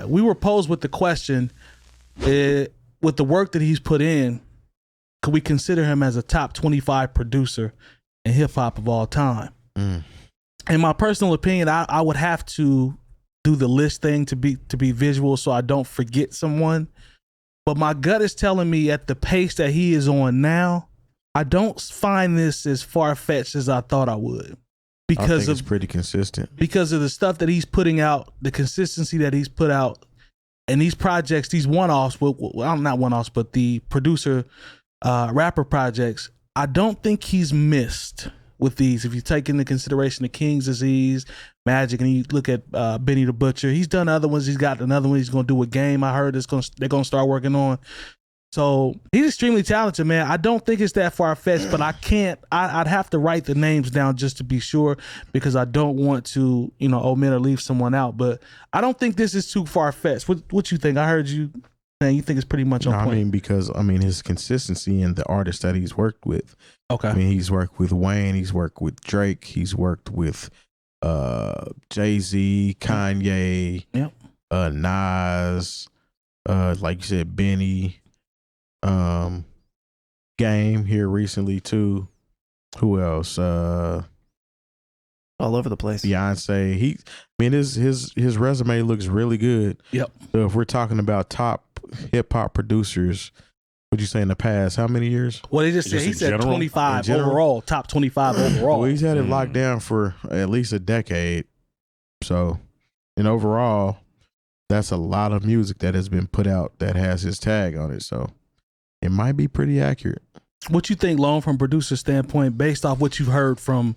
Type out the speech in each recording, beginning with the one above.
We were posed with the question, with the work that he's put in, could we consider him as a top 25 producer in hip hop of all time? In my personal opinion, I would have to do the list thing to be visual so I don't forget someone. But my gut is telling me at the pace that he is on now, I don't find this as far-fetched as I thought I would. Because it's pretty consistent. Because of the stuff that he's putting out, the consistency that he's put out, and these projects, these one-offs, well, not one-offs, but the producer rapper projects, I don't think he's missed with these. If you take into consideration the King's Disease, Magic, and you look at Benny the Butcher, he's done other ones. He's got another one he's going to do a game. I heard they're going to start working on. So he's extremely talented, man. I don't think it's that far-fetched, but I'd have to write the names down just to be sure, because I don't want to, omit or leave someone out. But I don't think this is too far-fetched. What you think? I heard you saying you think it's pretty much on point. I mean, because his consistency and the artists that he's worked with. Okay. I mean, he's worked with Wayne, he's worked with Drake, he's worked with Jay-Z, Kanye, Nas, like you said, Benny. Game here recently too. Who else? All over the place. Beyonce. His resume looks really good. Yep. So if we're talking about top hip hop producers, what'd you say in the past? How many years? Well, he said 25 overall, top 25 overall. Well, he's had it locked down for at least a decade. So, and overall, that's a lot of music that has been put out that has his tag on it. So it might be pretty accurate. What you think, Lone, from producer standpoint, based off what you've heard from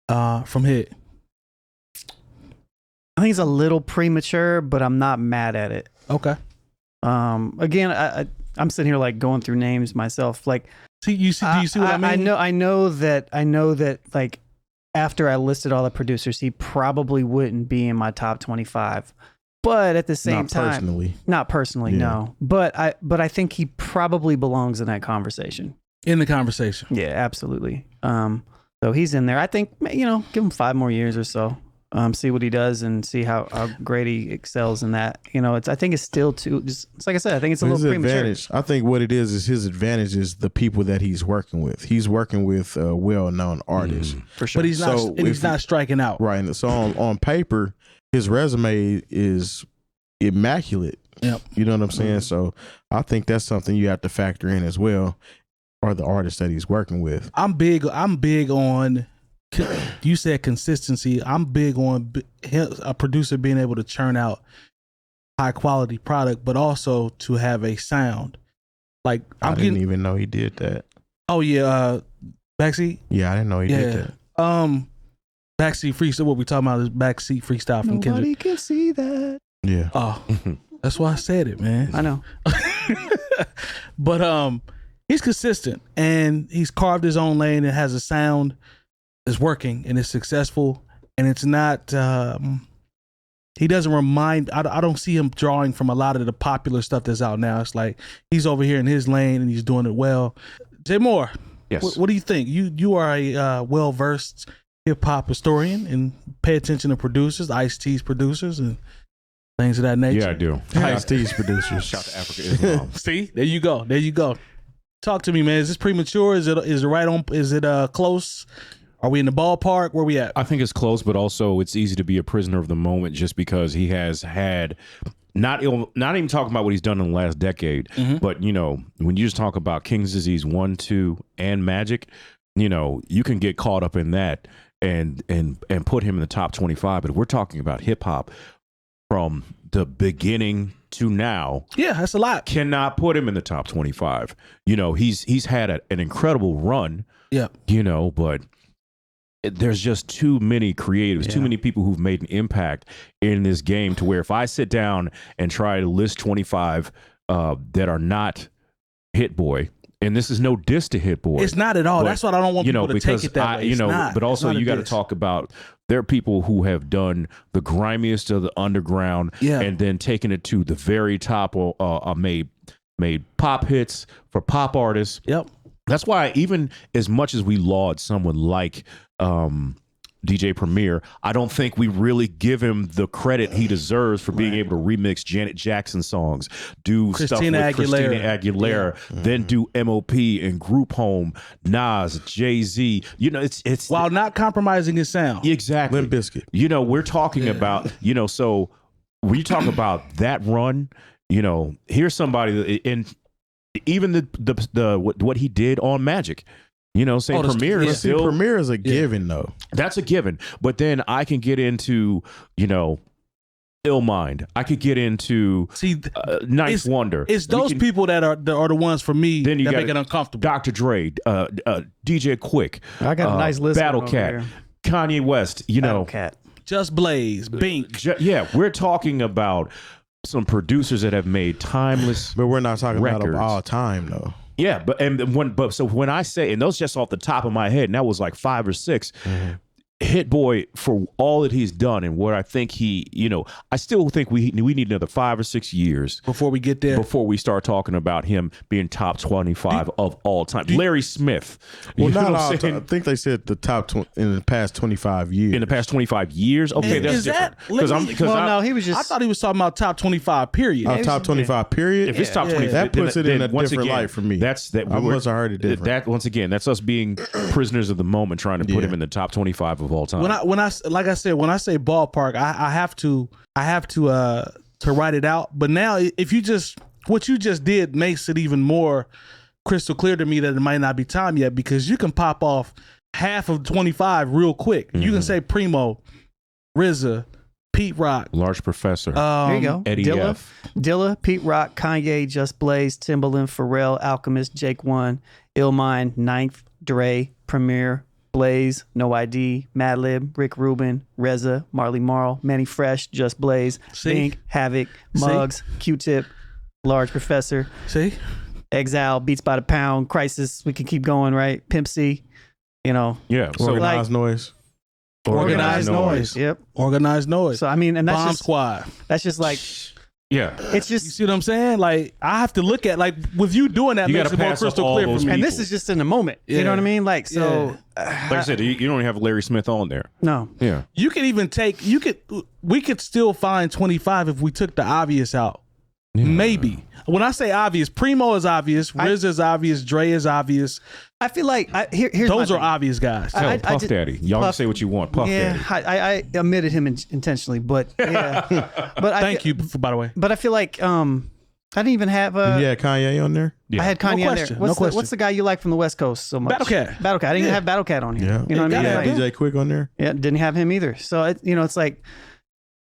Hit? I think it's a little premature, but I'm not mad at it. Okay. Again, I'm sitting here like going through names myself. Like, do you see what I mean? I know that like after I listed all the producers, he probably wouldn't be in my top 25. But at the same time, not personally, no. But I think he probably belongs in that conversation. In the conversation. Yeah, absolutely. So he's in there. I think, give him 5 more years or so. See what he does and see how great he excels in that. I think it's still it's like I said, I think it's a little premature. Advantage, I think what it is his advantage is the people that he's working with. He's working with well-known artists. For sure. But he's not striking out. Right. And so on paper, his resume is immaculate. Yep. You know what I'm saying? So I think that's something you have to factor in as well, or the artists that he's working with. I'm big on, you said consistency. I'm big on a producer being able to churn out high quality product, but also to have a sound. Like I didn't even know he did that. Oh yeah, Backseat. Yeah, I didn't know he did that. Backseat freestyle. What we talking about is Backseat freestyle from Kendrick. Nobody can see that. Yeah. Oh, that's why I said it, man. I know. But he's consistent and he's carved his own lane and has a sound that's working and is successful, and it's not. He doesn't remind. I don't see him drawing from a lot of the popular stuff that's out now. It's like he's over here in his lane and he's doing it well. Jay Moore. Yes. What do you think? You are a well-versed hip-hop historian and pay attention to producers, Ice-T's producers and things of that nature. Yeah, I do. Ice-T's producers. Shout to Africa Islam. See, there you go. Talk to me, man. Is this premature? Is it right on? Is it close? Are we in the ballpark? Where we at? I think it's close, but also it's easy to be a prisoner of the moment just because he has had not even talking about what he's done in the last decade, but when you just talk about King's Disease 1, 2, and Magic, you can get caught up in that and put him in the top 25. But if we're talking about hip hop from the beginning to now, yeah, that's a lot. Cannot put him in the top 25. He's had an incredible run. Yeah. But there's just too many creatives, too many people who've made an impact in this game to where if I sit down and try to list 25 that are not Hit Boy, and this is no diss to Hit Boy. It's not at all. That's what I don't want people to take it that way. But also you got to talk about there are people who have done the grimiest of the underground and then taken it to the very top or made pop hits for pop artists. Yep. That's why even as much as we laud someone like DJ Premier. I don't think we really give him the credit he deserves for being able to remix Janet Jackson songs, do Christina stuff with Aguilera. Christina Aguilera, then do MOP and Group Home, Nas, Jay-Z. You know, it's while not compromising his sound. exactly. Limp Bizkit. You know, we're talking about, you know, so when you talk about that run, you know, here's somebody that, and even the what he did on Magic. You know, saying Premier is still Premier is a given though. That's a given. But then I can get into, you know, Ill Mind. I could get into Ninth Wonder. It's those people that are the ones for me then you that got make it uncomfortable. Dr. Dre, DJ Quick. I got a nice list. Battle Cat, Kanye West. You know, Cat. Just Blaze, Bink. Yeah, we're talking about some producers that have made timeless. But we're not talking records. about all time though. Yeah, so when I say, and those just off the top of my head, and that was like 5 or 6. Hit Boy, for all that he's done and what I think he, you know, I still think we need another 5 or 6 years Before we get there. before we start talking about him being top 25 of all time. Larry Smith. Well, you know not what I'm all. saying? I think they said the top in the past 25 years. In the past 25 years? Okay, that's Is that- different. No, he was just. I thought he was talking about top 25 period. Top 25 period. if it's top 25, that puts it in a once different again, light for me. That's that. I must have heard it different. That once again, that's us being prisoners of the moment, trying to put him in the top 25 of all time. When I like I said, when I say ballpark, I have to write it out. But now, if you just what you just did makes it even more crystal clear to me that it might not be time yet, because you can pop off half of 25 real quick. You can say Primo, RZA, Pete Rock, Large Professor. There you go. Eddie Dilla, F. Dilla, Pete Rock, Kanye, Just Blaze, Timbaland, Pharrell, Alchemist, Jake One, Ill Mind, Ninth, Dre, Premier, Blaze, No ID, Madlib, Rick Rubin, RZA, Marley Marl, Manny Fresh, Just Blaze, Bink, Havoc, Muggs, Q-Tip, Large Professor, see, Exile, Beats by the Pound, Crisis. We can keep going, right? Pimp C, you know. Yeah. So Organized Noise. Organized Noise. Yep. Organized Noise. So I mean, and that's Bomb just Squad. that's just like yeah. it's You just. see what I'm saying? Like, I have to look at, like, with you doing that You makes gotta it more pass up crystal all clear for those me. And people. this is just in the moment. You know Yeah. what I mean? Like, so Like I said, you don't even have Larry Smith on there. no. Yeah. You could even we could still find 25 if we took the obvious out. Maybe. When I say obvious, Primo is obvious, RZA is obvious, Dre is obvious. I feel like here's Those my are thing. obvious guys. I- Hell, Puff just- Daddy. Y'all can Puff- say what you want. Puff Yeah, Daddy. I omitted him intentionally, but yeah. But Thank you, by the way. But I feel like I didn't even have You had Kanye on there? Yeah. I had Kanye No on question, there. no question. What's the guy you like from the West Coast so much? Battle Cat. Battle Cat. I didn't even have Battle Cat on here. Yeah. You know what I mean? Yeah, Like, DJ Quick on there? yeah, didn't have him either. So it's like,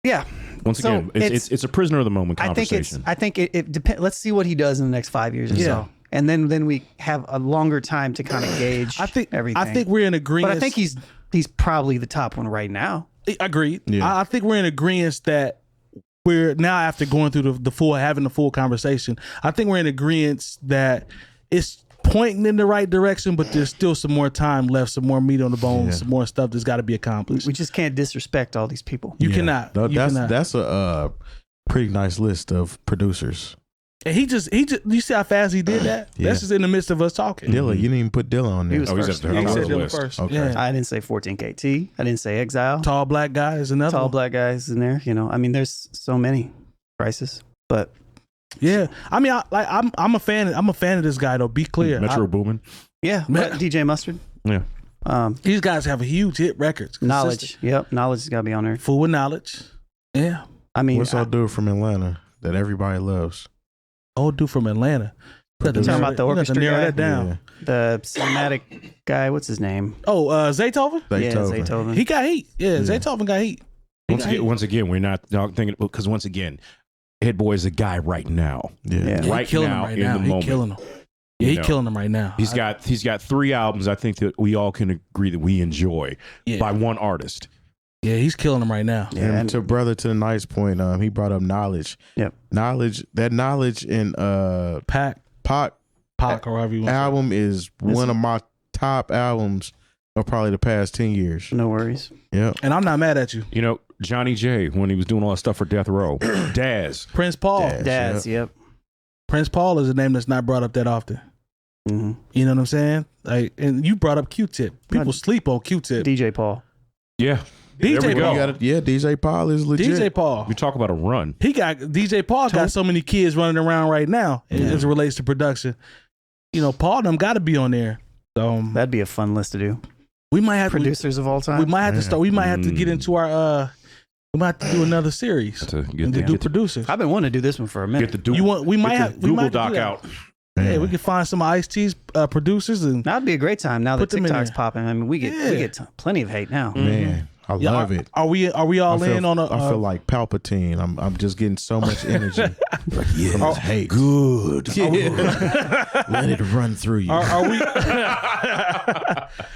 yeah. Once So again, it's a prisoner of the moment conversation. I think it depends. Let's see what he does in the next 5 years or so, and then we have a longer time to kind of gauge. everything. I think we're in agreement. but I think he's probably the top one right now. Agreed. Yeah. I think we're in agreement that we're now, after going through having the full conversation, I think we're in agreement that it's pointing in the right direction, but there's still some more time left, some more meat on the bones, some more stuff that's got to be accomplished. We just can't disrespect all these people. You cannot. No, You cannot. that's a pretty nice list of producers. And he just you see how fast he did that? Yeah. That's just in the midst of us talking. Dilla, you didn't even put Dilla on there. He was he's first. at the He top said of the Dilla list. first. Okay. Yeah. I didn't say 14KT. I didn't say Exile. Tall black guy is another Tall one. black guys in there. You know, I mean, there's so many Crisis, but Yeah. I mean, I'm a fan of this guy though. Be clear. Metro Boomin. yeah, but DJ Mustard. Yeah. These guys have huge hit records. Knowledge. Consistent. Yep, Knowledge has got to be on there. Full with knowledge. Yeah. I mean, What's old dude from Atlanta that everybody loves? Old dude from Atlanta. You have to Talking narrow about the you have to orchestra narrow guy? that down. the cinematic guy. What's his name? Oh, Zaytoven? Zaytoven. He got heat. Yeah, Zaytoven got heat. Once again, we're not thinking, because once again, Hit Boy is a guy right now. Yeah. He Right killing now, him right in now. the He moment. killing him. Yeah, You he know. killing him right now. He's got 3 albums I think that we all can agree that we enjoy Yeah. by one artist. Yeah, he's killing him right now. Yeah, And to the nice point, he brought up Knowledge. Yep. Knowledge in Pac or however you want. album is one of my top albums of probably the past 10 years. no worries. Yep. And I'm not mad at you. You know, Johnny J, when he was doing all that stuff for Death Row. Daz. Prince Paul. Daz. Dads. Yep. Prince Paul is a name that's not brought up that often. hmm You know what I'm saying? Like, and you brought up Q-Tip. People sleep on Q-Tip. DJ Paul. Yeah. DJ There we Paul. go. DJ Paul is legit. DJ Paul. We talk about a run. DJ Paul got so many kids running around right now as it relates to production. You know, Paul them got to be on there. So That'd be a fun list to do. we might have Producers of all time. We might have to start. We might have to get into our. We might have to do another series To get and the, do producers. I've been wanting to do this one for a minute. get the You want? We might get have the Google we might Doc do that. out. Yeah, we can find some Ice-T's producers and That'd be a great time. Now that Put them in TikTok's there. popping, I mean, we get plenty of hate now. Man, I love it. Are we all in on a? I feel like ppalpatine. I'm just getting so much energy. Yes, hate. Good. Let it run through you. Are we?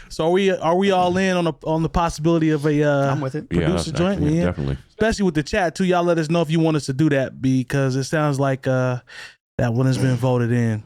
So are we all in on the possibility of a I'm with it. producer joint? We in? Definitely. Especially with the chat too. Y'all let us know if you want us to do that because it sounds like that one has been voted in.